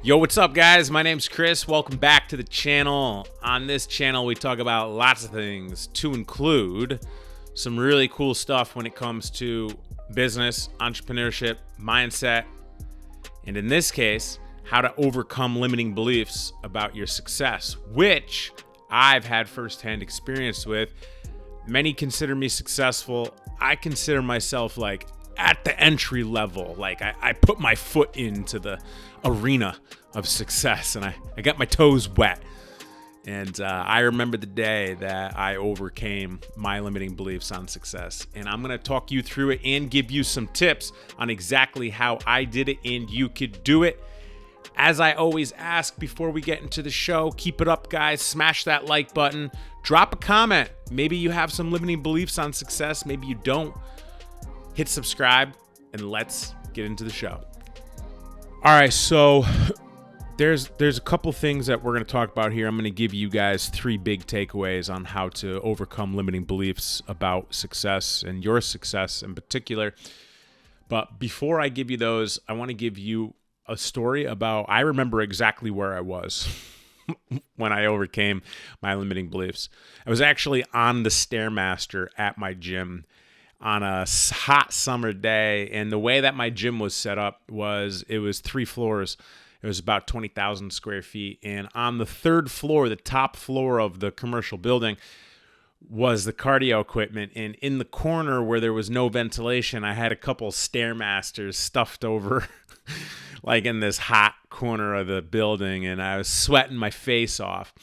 Yo, what's up, guys? My name's Chris. Welcome back to the channel. On this channel, we talk about lots of things, to include some really cool stuff when it comes to business, entrepreneurship, mindset, and in this case, how to overcome limiting beliefs about your success, which I've had firsthand experience with. Many consider me successful. I consider myself like at the entry level. Like I put my foot into the arena of success and I got my toes wet. And I remember the day that I overcame my limiting beliefs on success. And I'm going to talk you through it and give you some tips on exactly how I did it and you could do it. As I always ask before we get into the show, keep it up, guys. Smash that like button. Drop a comment. Maybe you have some limiting beliefs on success. Maybe you don't. Hit subscribe and let's get into the show. All right, so there's a couple things that we're going to talk about here. I'm going to give you guys 3 big takeaways on how to overcome limiting beliefs about success and your success in particular. But before I give you those, I want to give you a story about, I remember exactly where I was when I overcame my limiting beliefs. I was actually on the Stairmaster at my gym on a hot summer day, and the way that my gym was set up was it was 3 floors. It was about 20,000 square feet, and on the 3rd floor, the top floor of the commercial building, was the cardio equipment, and in the corner where there was no ventilation, I had a couple Stairmasters stuffed over like in this hot corner of the building, and I was sweating my face off.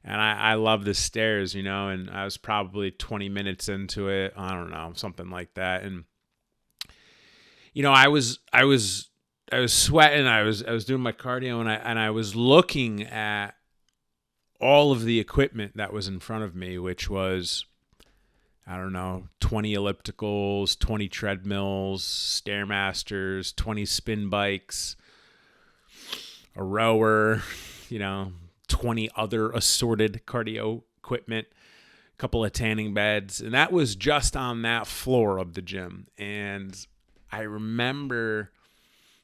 And I love the stairs, you know, and I was probably 20 minutes into it. I don't know, something like that. And, you know, I was sweating. I was doing my cardio, and I was looking at all of the equipment that was in front of me, which was, I don't know, 20 ellipticals, 20 treadmills, Stairmasters, 20 spin bikes, a rower, you know, 20 other assorted cardio equipment, a couple of tanning beds, and that was just on that floor of the gym. And I remember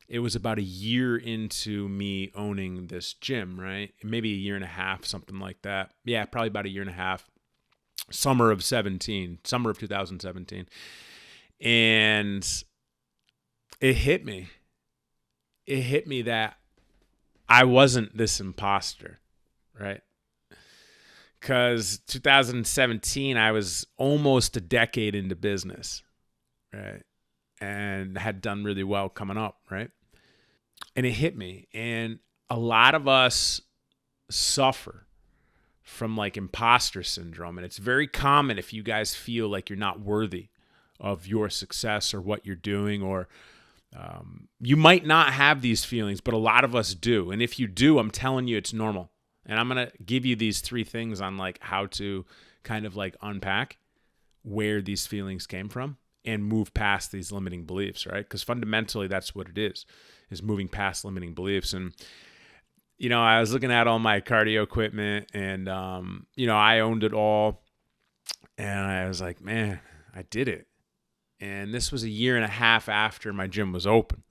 it was about a year into me owning this gym, right? Maybe a year and a half, something like that. Yeah, probably about a year and a half. Summer of 2017. And it hit me. It hit me that I wasn't this imposter, right? Because 2017, I was almost a decade into business, right? And had done really well coming up, right? And it hit me. And a lot of us suffer from like imposter syndrome. And it's very common if you guys feel like you're not worthy of your success or what you're doing, or you might not have these feelings, but a lot of us do. And if you do, I'm telling you, it's normal. And I'm going to give you these 3 things on like how to kind of like unpack where these feelings came from and move past these limiting beliefs, right? Because fundamentally, that's what it is moving past limiting beliefs. And, you know, I was looking at all my cardio equipment and, you know, I owned it all. And I was like, man, I did it. And this was a year and a half after my gym was open.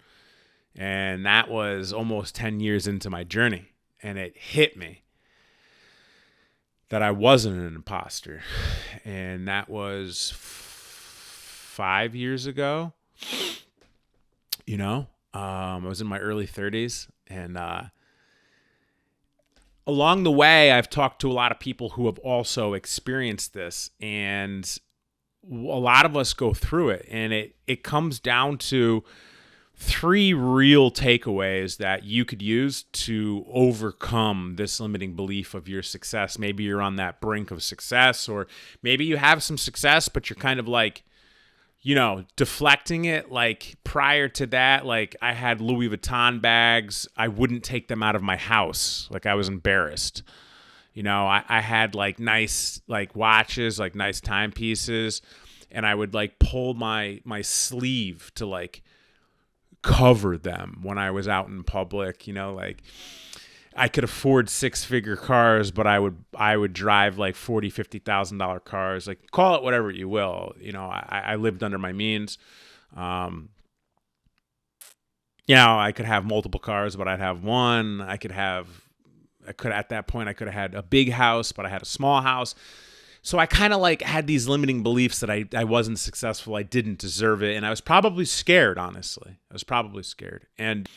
And that was almost 10 years into my journey. And it hit me that I wasn't an imposter. And that was 5 years ago. You know, I was in my early 30s. And along the way, I've talked to a lot of people who have also experienced this. And a lot of us go through it, and it comes down to 3 real takeaways that you could use to overcome this limiting belief of your success. Maybe you're on that brink of success, or maybe you have some success, but you're kind of like, you know, deflecting it. Like prior to that, like I had Louis Vuitton bags. I wouldn't take them out of my house. Like I was embarrassed. You know, I had like nice like watches, like nice timepieces, and I would like pull my sleeve to like cover them when I was out in public. You know, like I could afford 6-figure cars, but I would drive like $40,000-$50,000 cars. Like call it whatever you will. You know, I lived under my means. I could have multiple cars, but I'd have one. At that point, I could have had a big house, but I had a small house. So I kind of like had these limiting beliefs that I wasn't successful. I didn't deserve it. And I was probably scared, honestly. I was probably scared. And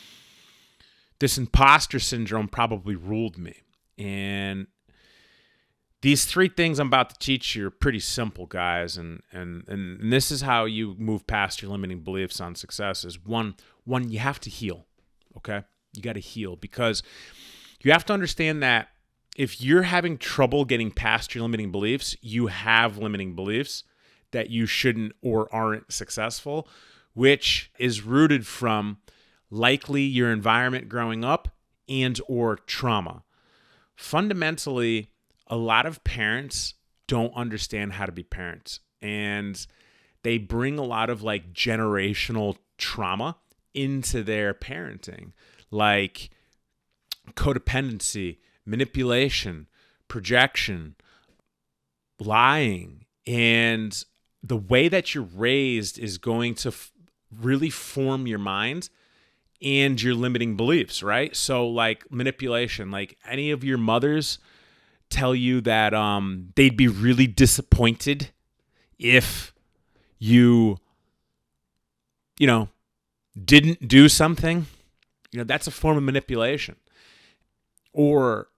this imposter syndrome probably ruled me. And these 3 things I'm about to teach you are pretty simple, guys. And this is how you move past your limiting beliefs on success is one, you have to heal. Okay? You got to heal because you have to understand that if you're having trouble getting past your limiting beliefs, you have limiting beliefs that you shouldn't or aren't successful, which is rooted from likely your environment growing up and or trauma. Fundamentally, a lot of parents don't understand how to be parents, and they bring a lot of like generational trauma into their parenting, like codependency, manipulation, projection, lying. And the way that you're raised is going to really form your mind and your limiting beliefs, right? So like manipulation, like any of your mothers tell you that they'd be really disappointed if you didn't do something, that's a form of manipulation. Or,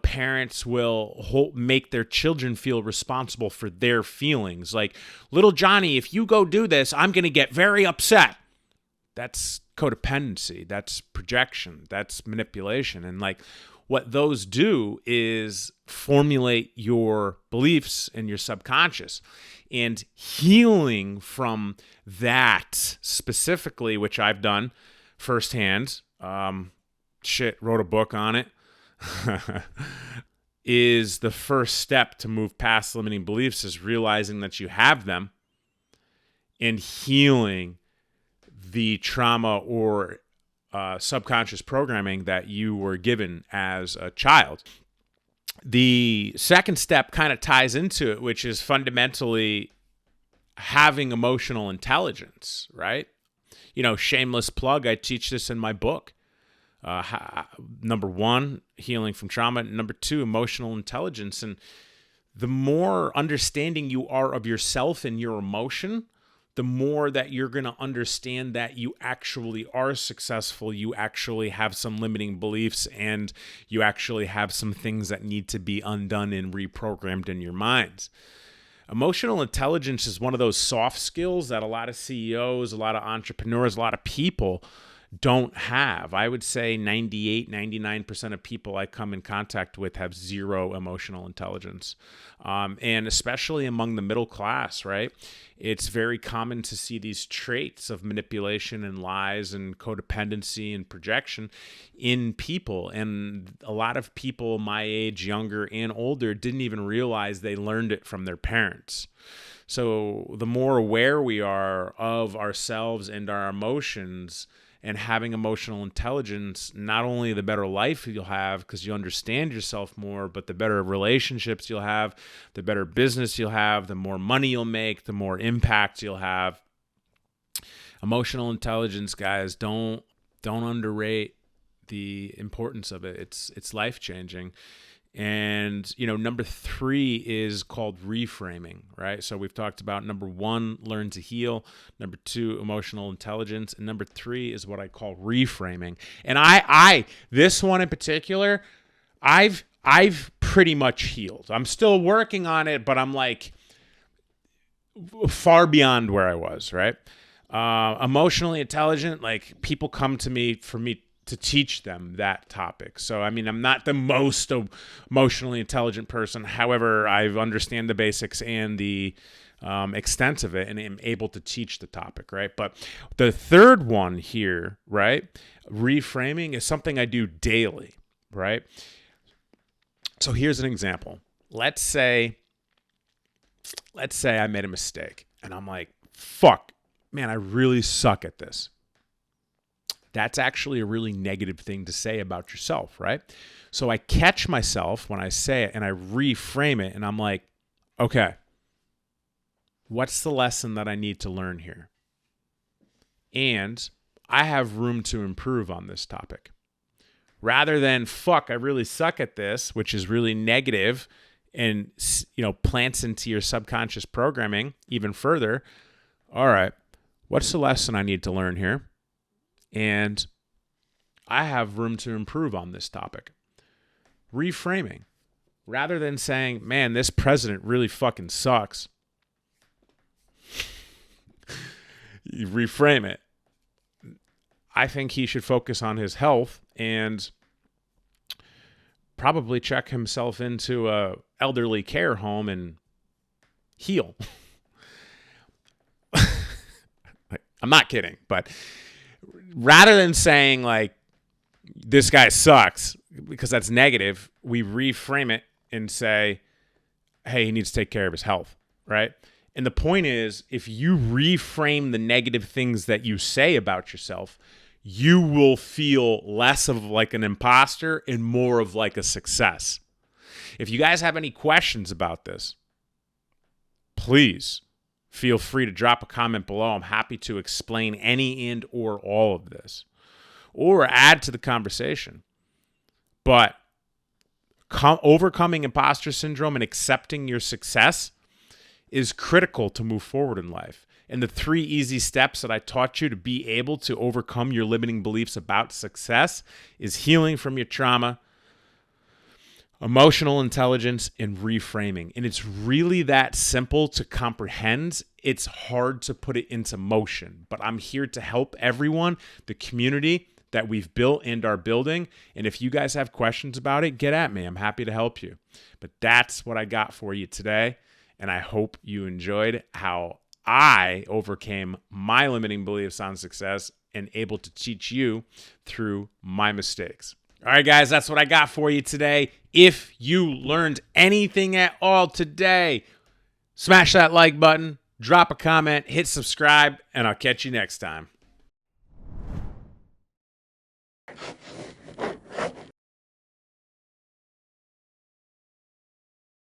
parents will make their children feel responsible for their feelings. Like, little Johnny, if you go do this, I'm going to get very upset. That's codependency. That's projection. That's manipulation. And like what those do is formulate your beliefs in your subconscious. And healing from that specifically, which I've done firsthand, wrote a book on it, is the first step to move past limiting beliefs is realizing that you have them and healing the trauma or subconscious programming that you were given as a child. The second step kind of ties into it, which is fundamentally having emotional intelligence, right? Shameless plug, I teach this in my book. Number 1, healing from trauma. Number 2, emotional intelligence. And the more understanding you are of yourself and your emotion, the more that you're going to understand that you actually are successful, you actually have some limiting beliefs, and you actually have some things that need to be undone and reprogrammed in your minds. Emotional intelligence is one of those soft skills that a lot of CEOs, a lot of entrepreneurs, a lot of people don't have. I would say 98, 99% of people I come in contact with have zero emotional intelligence. And especially among the middle class, right? It's very common to see these traits of manipulation and lies and codependency and projection in people. And a lot of people my age, younger and older, didn't even realize they learned it from their parents. So the more aware we are of ourselves and our emotions, and having emotional intelligence, not only the better life you'll have because you understand yourself more, but the better relationships you'll have, the better business you'll have, the more money you'll make, the more impact you'll have. Emotional intelligence, guys, don't underrate the importance of it. It's life-changing. And, number 3 is called reframing, right? So we've talked about number 1, learn to heal. Number 2, emotional intelligence. And number 3 is what I call reframing. And I this one in particular, I've pretty much healed. I'm still working on it, but I'm like far beyond where I was, right? Emotionally intelligent, like people come to me for me to teach them that topic. So, I'm not the most emotionally intelligent person. However, I understand the basics and the extent of it and am able to teach the topic, right? But the third one here, right, reframing is something I do daily, right? So here's an example. Let's say I made a mistake and I'm like, fuck, man, I really suck at this. That's actually a really negative thing to say about yourself, right? So I catch myself when I say it and I reframe it and I'm like, okay, what's the lesson that I need to learn here? And I have room to improve on this topic. Rather than, fuck, I really suck at this, which is really negative and, plants into your subconscious programming even further. All right, what's the lesson I need to learn here? And I have room to improve on this topic. Reframing. Rather than saying, man, this president really fucking sucks. You reframe it. I think he should focus on his health and probably check himself into a elderly care home and heal. I'm not kidding, but rather than saying like, this guy sucks, because that's negative, we reframe it and say, hey, he needs to take care of his health, right? And the point is, if you reframe the negative things that you say about yourself, you will feel less of like an imposter and more of like a success. If you guys have any questions about this, please feel free to drop a comment below. I'm happy to explain any and or all of this or add to the conversation. But overcoming imposter syndrome and accepting your success is critical to move forward in life. And the 3 easy steps that I taught you to be able to overcome your limiting beliefs about success is healing from your trauma, emotional intelligence, and reframing. And it's really that simple to comprehend. It's hard to put it into motion. But I'm here to help everyone, the community that we've built and are building. And if you guys have questions about it, get at me. I'm happy to help you. But that's what I got for you today. And I hope you enjoyed how I overcame my limiting beliefs on success and able to teach you through my mistakes. All right, guys, that's what I got for you today. If you learned anything at all today, smash that like button, drop a comment, hit subscribe, and I'll catch you next time.